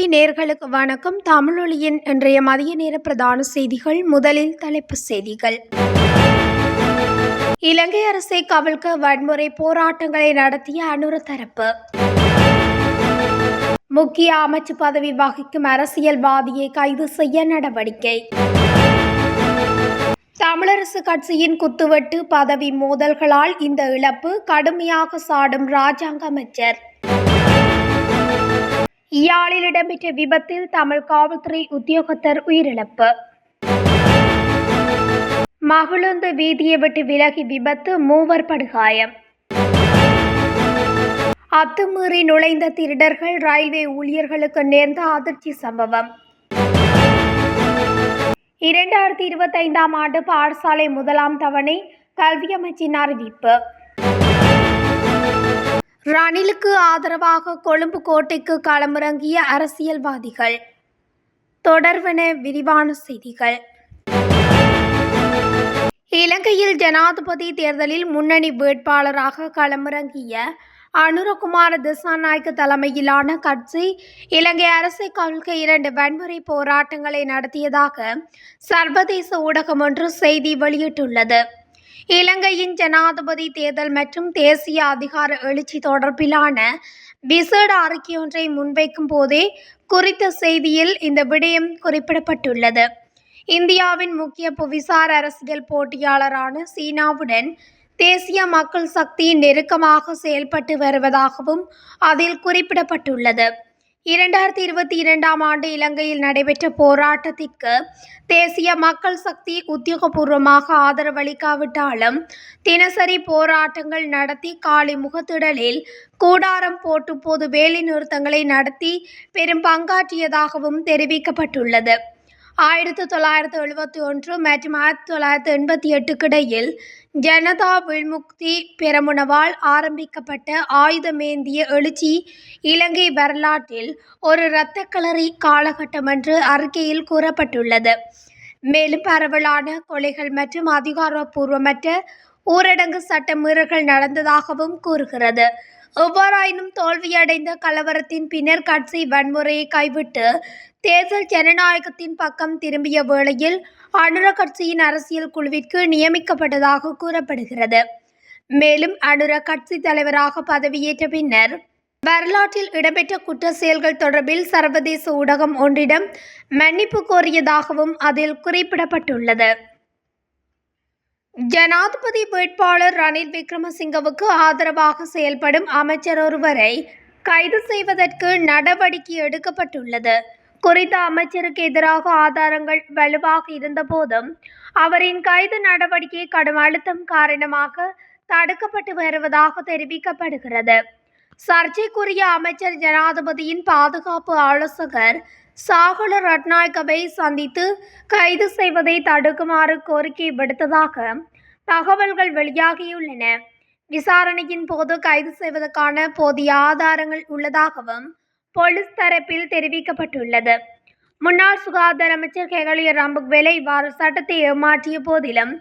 தமிழொலி நேயர்களுக்கு வணக்கம். தமிழொலியின் இன்றைய மதிய நேர பிரதான செய்திகள். முதலில் தலைப்புச் செய்திகள். இலங்கை அரசை கவிழ்க்க வன்முறை போராட்டங்களை நடத்திய அனுர தரப்பு. முக்கிய அமைச்சு பதவி வகிக்கும் அரசியல்வாதியை கைது செய்ய நடவடிக்கை. தமிழரசு கட்சியின் குத்துவெட்டு பதவி மோதல்களால் இந்த இழப்பு, கடுமையாக சாடும் இராஜாங்க அமைச்சர். யாழில் இடம்பெற்ற விபத்தில் தமிழ் காவல்துறை உத்தியோகத்தர் உயிரிழப்பு. மகிழுந்து வீதியை விட்டு விலகி விபத்து, மூவர் படுகாயம். அத்துமீறி நுழைந்த திருடர்கள், ரயில்வே ஊழியர்களுக்கு நேர்ந்த அதிர்ச்சி சம்பவம். 2025ஆம் ஆண்டு பாடசாலை முதலாம் தவணை கல்வி அமைச்சின் அறிவிப்பு. ரணிலுக்கு ஆதரவாக கொழும்பு கோட்டைக்கு களமிறங்கிய அரசியல்வாதிகள். தொடர்வன விரிவான செய்திகள். இலங்கையில் ஜனாதிபதி தேர்தலில் முன்னணி வேட்பாளராக களமிறங்கிய அனுரகுமார திசாநாயக்க தலைமையிலான கட்சி இலங்கை அரசை கவிழ்க்க 2 வன்முறை போராட்டங்களை நடத்தியதாக சர்வதேச ஊடகம் ஒன்று செய்தி வெளியிட்டுள்ளது. இலங்கையின் ஜனாதிபதி தேர்தல் மற்றும் தேசிய அதிகார எழுச்சி தொடர்பிலான விசேட அறிக்கையொன்றை முன்வைக்கும் போதே குறித்த செய்தியில் இந்த விடயம் குறிப்பிடப்பட்டுள்ளது. இந்தியாவின் முக்கிய புவிசார் அரசியல் போட்டியாளரான சீனாவுடன் தேசிய மக்கள் சக்தி நெருக்கமாக செயல்பட்டு வருவதாகவும் அதில் குறிப்பிடப்பட்டுள்ளது. 2022ஆம் ஆண்டு இலங்கையில் நடைபெற்ற போராட்டத்திற்கு தேசிய மக்கள் சக்தி உத்தியோகபூர்வமாக ஆதரவளிக்காவிட்டாலும் தினசரி போராட்டங்கள் நடத்தி, காலி முகத்திடலில் கூடாரம் போட்டு பொது வேலை நிறுத்தங்களை நடத்தி பெரும் பங்காற்றியதாகவும் தெரிவிக்கப்பட்டுள்ளது. 1971 மற்றும் 1988 இடையில் ஜனதா விமுக்தி பெரமுனவால் ஆரம்பிக்கப்பட்ட ஆயுதமேந்திய எழுச்சி இலங்கை வரலாற்றில் ஒரு இரத்தக்களரி காலகட்டம் என்று அறிக்கையில் கூறப்பட்டுள்ளது. மேலும் பரவலான கொலைகள் மற்றும் அதிகாரப்பூர்வமற்ற ஊரடங்கு சட்ட மீறல்கள் நடந்ததாகவும் கூறுகிறது. எவ்வாறாயினும் தோல்வியடைந்த கலவரத்தின் பின்னர் கட்சி வன்முறையை கைவிட்டு தேர்தல் ஜனநாயகத்தின் பக்கம் திரும்பிய வேளையில் அனுர கட்சியின் அரசியல் குழுவிற்கு நியமிக்கப்பட்டதாக கூறப்படுகிறது. மேலும் அனுர கட்சி தலைவராக பதவியேற்ற பின்னர் வரலாற்றில் இடம்பெற்ற குற்ற செயல்கள் தொடர்பில் சர்வதேச ஊடகம் ஒன்றிடம் மன்னிப்பு கோரியதாகவும் அதில் குறிப்பிடப்பட்டுள்ளது. ஜனாதிபதி வேட்பாளர் ரணில் விக்ரமசிங்கவுக்கு ஆதரவாக செயல்படும் அமைச்சர் ஒருவரை கைது செய்வதற்கு நடவடிக்கை எடுக்கப்பட்டுள்ளது. குறித்த அமைச்சருக்கு எதிராக ஆதாரங்கள் வலுவாக இருந்தபோதும் அவரின் கைது நடவடிக்கை கடும் அழுத்தம் காரணமாக தடுக்கப்பட்டு வருவதாக தெரிவிக்கப்படுகிறது. சர்ச்சைக்குரிய அமைச்சர் ஜனாதிபதியின் பாதுகாப்பு ஆலோசகர் சாகல ரட்நாயக்கவை சந்தித்து கைது செய்வதை தடுக்குமாறு கோரிக்கை விடுத்ததாக தகவல்கள் வெளியாகியுள்ளன. விசாரணையின் போது கைது செய்வதற்கான போதிய ஆதாரங்கள் உள்ளதாகவும் போலீஸ் தரப்பில் தெரிவிக்கப்பட்டுள்ளது. முன்னாள் சுகாதார அமைச்சர் கெகலிய ரம்புக்வெல இவ்வாறு சட்டத்தை ஏமாற்றிய போதிலும்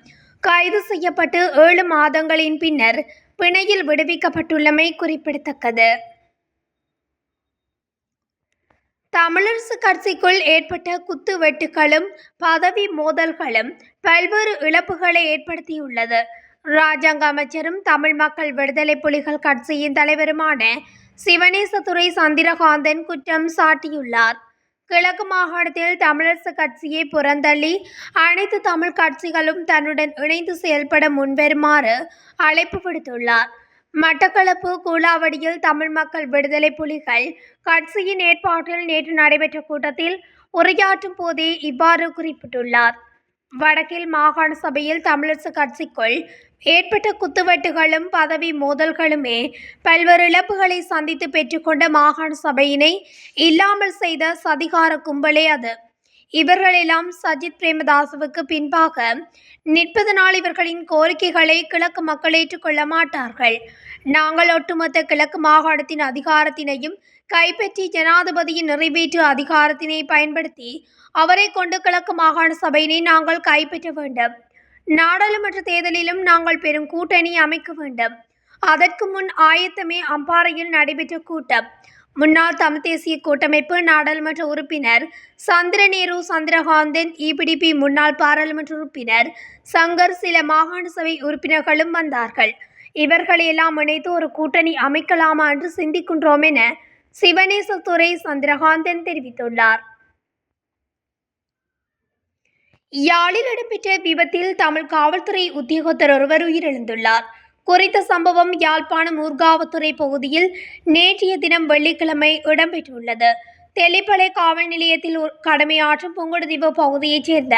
கைது செய்யப்பட்டு 7 மாதங்களின் பின்னர் பிணையில் விடுவிக்கப்பட்டுள்ளமை குறிப்பிடத்தக்கது. தமிழரசு கட்சிக்குள் ஏற்பட்ட குத்து வெட்டுகளும் பதவி மோதல்களும் பல்வேறு இழப்புகளை ஏற்படுத்தியுள்ளது. இராஜாங்க அமைச்சரும் தமிழ் மக்கள் விடுதலை புலிகள் கட்சியின் தலைவருமான சிவனேசதுரை சந்திரகாந்தன் குற்றம் சாட்டியுள்ளார். கிழக்கு மாகாணத்தில் தமிழரசு கட்சியை புறந்தள்ளி அனைத்து தமிழ் கட்சிகளும் தன்னுடன் இணைந்து செயல்பட முன்வருமாறு அழைப்பு விடுத்துள்ளார். மட்டக்களப்பு கூலாவடியில் தமிழ் மக்கள் விடுதலை புலிகள் கட்சியின் ஏற்பாட்டில் நேற்று நடைபெற்ற கூட்டத்தில் உரையாற்றும் போதே இவ்வாறு குறிப்பிட்டுள்ளார். வடக்கில் மாகாண சபையில் தமிழரசு கட்சிக்குள் ஏற்பட்ட குத்துவெட்டுகளும் பதவி மோதல்களுமே பல்வேறு இழப்புகளை சந்தித்து பெற்றுக்கொண்ட மாகாண சபையினை இல்லாமல் செய்த சதிகார கும்பலே அது. இவர்களெல்லாம் சஜித் பிரேமதாசவுக்கு பின்பாக நிற்பதனால் இவர்களின் கோரிக்கைகளை கிழக்கு மக்கள் ஏற்றுக்கொள்ள மாட்டார்கள். நாங்கள் ஒட்டுமொத்த கிழக்கு மாகாணத்தின் அதிகாரத்தினையும் கைப்பற்றி ஜனாதிபதியின் நிறைவேற்று அதிகாரத்தினை பயன்படுத்தி அவரை கொண்டு கிழக்கு மாகாண சபையினை நாங்கள் கைப்பற்ற வேண்டும். நாடாளுமன்ற தேர்தலிலும் நாங்கள் பெரும் கூட்டணி அமைக்க வேண்டும். அதற்கு முன் ஆயத்தமே அம்பாறையில் நடைபெற்ற கூட்டம். முன்னாள் தமிழ் தேசிய கூட்டமைப்பு நாடாளுமன்ற உறுப்பினர் சந்திரநேரு சந்திரகாந்தன், இபிடிபி முன்னாள் பாராளுமன்ற உறுப்பினர் சங்கர், சில மாகாண சபை உறுப்பினர்களும் வந்தார்கள். இவர்களையெல்லாம் இணைத்து ஒரு கூட்டணி அமைக்கலாமா என்று சிந்திக்கின்றோம் என சிவனேசதுரை சந்திரகாந்தன் தெரிவித்துள்ளார். யாழில் இடம்பெற்ற விபத்தில் தமிழ் காவல்துறை உத்தியோகத்தர் ஒருவர் உயிரிழந்துள்ளார். குறித்த சம்பவம் யாழ்ப்பாணம் ஊர்காவத்துறை பகுதியில் நேற்றைய தினம் வெள்ளிக்கிழமை இடம்பெற்றுள்ளது. தெல்லிப்பளை காவல் நிலையத்தில் கடமையாற்றும் புங்குடுதீவு பகுதியைச் சேர்ந்த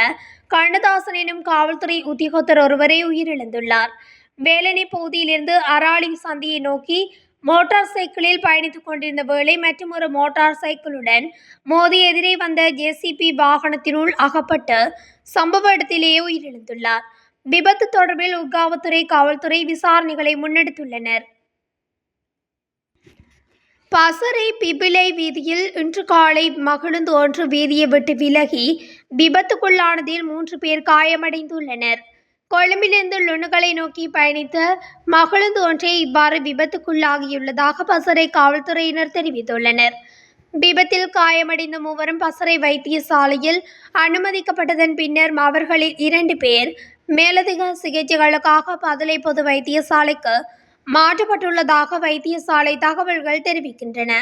கண்ணதாசன் எனும் காவல்துறை உத்தியோகத்தர் ஒருவரே உயிரிழந்துள்ளார். வேலனை பகுதியிலிருந்து அராளி சந்தியை நோக்கி மோட்டார் சைக்கிளில் பயணித்துக் கொண்டிருந்த வேளை மற்றொரு மோட்டார் சைக்கிளுடன் மோதி எதிரே வந்த ஜேசிபி வாகனத்தினுள் அகப்பட்டு சம்பவ இடத்திலேயே உயிரிழந்துள்ளார். விபத்து தொடர்பில் ஊர்காவத்துறை காவல்துறை விசாரணைகளை முன்னெடுத்துள்ளனர். பசறை பிபிலை வீதியில் இன்று காலை மகிழுந்து ஒன்று வீதியை விட்டு விலகி விபத்துக்குள்ளானதில் 3 பேர் காயமடைந்துள்ளனர். கொழும்பிலிருந்து லுணுகளை நோக்கி பயணித்த மகிழுந்து ஒன்றே இவ்வாறு விபத்துக்குள்ளாகியுள்ளதாக பசறை காவல்துறையினர் தெரிவித்துள்ளனர். விபத்தில் காயமடைந்த மூவரும் பசறை வைத்தியசாலையில் அனுமதிக்கப்பட்டதன் பின்னர் அவர்களில் 2 பேர் மேலதிக சிகிச்சைகளுக்காக பதுளை பொது வைத்தியசாலைக்கு மாற்றப்பட்டுள்ளதாக வைத்தியசாலை தகவல்கள் தெரிவிக்கின்றன.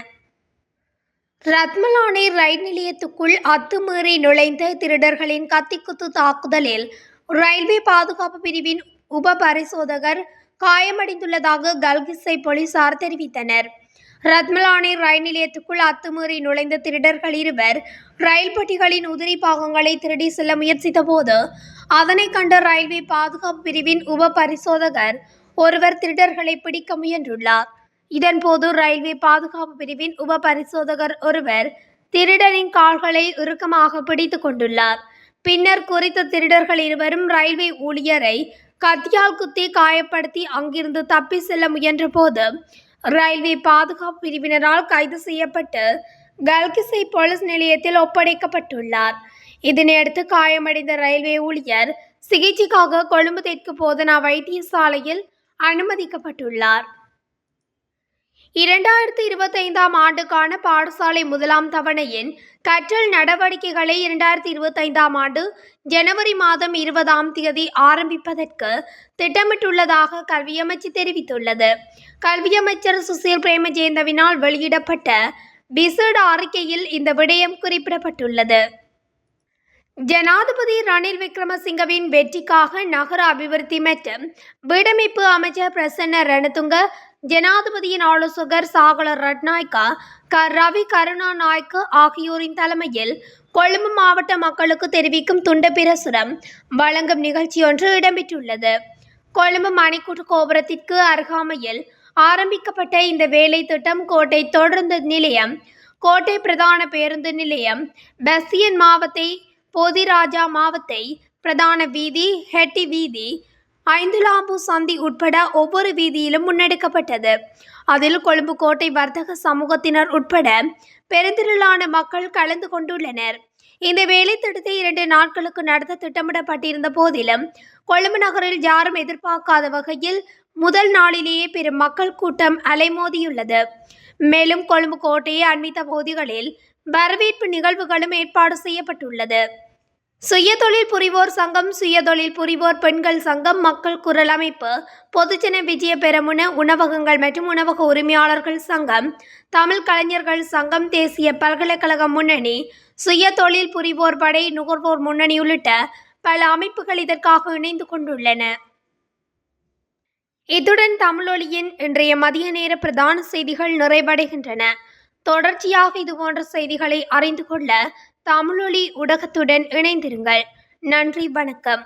ரத்மலானை ரயில் நிலையத்துக்குள் அத்துமீறி நுழைந்த திருடர்களின் கத்திக்குத்து தாக்குதலில் ரயில்வே பாதுகாப்பு பிரிவின் உப பரிசோதகர் காயமடைந்துள்ளதாக கல்கிஸ்ஸை போலீசார் தெரிவித்தனர். ரத்மலானை ரயில் நிலையத்துக்குள் அத்துமீறி நுழைந்த திருடர்கள் 2 ரயில் பெட்டிகளின் உதிரி பாகங்களை திருடி செல்ல முயற்சித்த போது அதனை கண்ட ரயில்வே பாதுகாப்பு பிரிவின் உப பரிசோதகர் ஒருவர் திருடர்களை பிடிக்க முயன்றுள்ளார். இதன்போது ரயில்வே பாதுகாப்பு பிரிவின் உப பரிசோதகர் ஒருவர் திருடனின் கால்களை இறுக்கமாக பிடித்துக் கொண்டுள்ளார். பின்னர் குறித்த திருடர்கள் 2 ரயில்வே ஊழியரை கத்தியால் குத்தி காயப்படுத்தி அங்கிருந்து தப்பி செல்ல முயன்ற போது ரயில்வே பாதுகாப்பு பிரிவினரால் கைது செய்யப்பட்டு கல்கிஸ்ஸை போலீஸ் நிலையத்தில் ஒப்படைக்கப்பட்டுள்ளார். இதனையடுத்து காயமடைந்த ரயில்வே ஊழியர் சிகிச்சைக்காக கொழும்பு தெற்கு போதனா வைத்தியசாலையில் அனுமதிக்கப்பட்டுள்ளார். 2025ஆம் ஆண்டுக்கான பாடசாலை முதலாம் தவணையின் கற்றல் நடவடிக்கைகளை 2025ஆம் ஆண்டு ஜனவரி மாதம் 20ஆம் தேதி ஆரம்பிப்பதற்கு திட்டமிட்டுள்ளதாக கல்வியமைச்சு தெரிவித்துள்ளது. கல்வியமைச்சர் சுசில் பிரேமஜேந்தவினால் வெளியிடப்பட்ட விசேட அறிக்கையில் இந்த விடயம் குறிப்பிடப்பட்டுள்ளது. ஜனாதிபதி ரணில் விக்ரமசிங்கவின் வெற்றிக்காக நகர அபிவிருத்தி மற்றும் வீடமைப்பு அமைச்சர் பிரசன்ன ரணதுங்க, ஜனாதிபதியின் ஆலோசகர் சாகல ரட்நாயக்கா, ரவி கருணாநாயக்க ஆகியோரின் தலைமையில் கொழும்பு மாவட்ட மக்களுக்கு தெரிவிக்கும் துண்ட பிரசுரம் வழங்கும் நிகழ்ச்சியொன்று இடம்பெற்றுள்ளது. கொழும்பு மணிக்கூட்டு கோபுரத்திற்கு அருகாமையில் ஆரம்பிக்கப்பட்ட இந்த வேலை திட்டம் கோட்டை தொடருந்து நிலையம், கோட்டை பிரதான பேருந்து நிலையம், பஸ்ஸியன் மாவத்தை, போதிராஜா மாவத்தை, பிரதான வீதி, ஹெட்டி வீதி, ஐந்துலாம்பு சந்தி உட்பட ஒவ்வொரு வீதியிலும் முன்னெடுக்கப்பட்டது. அதில் கொழும்பு கோட்டை வர்த்தக சமூகத்தினர் உட்பட பெருந்திரளான மக்கள் கலந்து கொண்டுள்ளனர். இந்த வேலை திட்டத்தை 2 நாட்களுக்கு நடத்த திட்டமிடப்பட்டிருந்த போதிலும் கொழும்பு நகரில் யாரும் எதிர்பார்க்காத வகையில் முதல் நாளிலேயே பெரும் மக்கள் கூட்டம் அலைமோதியுள்ளது. மேலும் கொழும்பு கோட்டையை அண்மித்த பகுதிகளில் வரவேற்பு நிகழ்வுகளும் ஏற்பாடு செய்யப்பட்டுள்ளது. சுயதொழில் புரிவோர் சங்கம், சுயதொழில் புரிவோர் பெண்கள் சங்கம், மக்கள் குரல் அமைப்பு, பொதுஜன விஜய பெரமுன, உணவகங்கள் மற்றும் உணவக உரிமையாளர்கள் சங்கம், தமிழ் கலைஞர்கள் சங்கம், தேசிய பல்கலைக்கழக முன்னணி, சுயதொழில் புரிவோர் படை, நுகர்வோர் முன்னணி உள்ளிட்ட பல அமைப்புகள் இதற்காக இணைந்து கொண்டுள்ளன. இத்துடன் தமிழொலியின் இன்றைய மதிய நேர பிரதான செய்திகள் நிறைவடைகின்றன. தொடர்ச்சியாக இதுபோன்ற செய்திகளை அறிந்து கொள்ள தமிழொலி ஊடகத்துடன் இணைந்திருங்கள். நன்றி, வணக்கம்.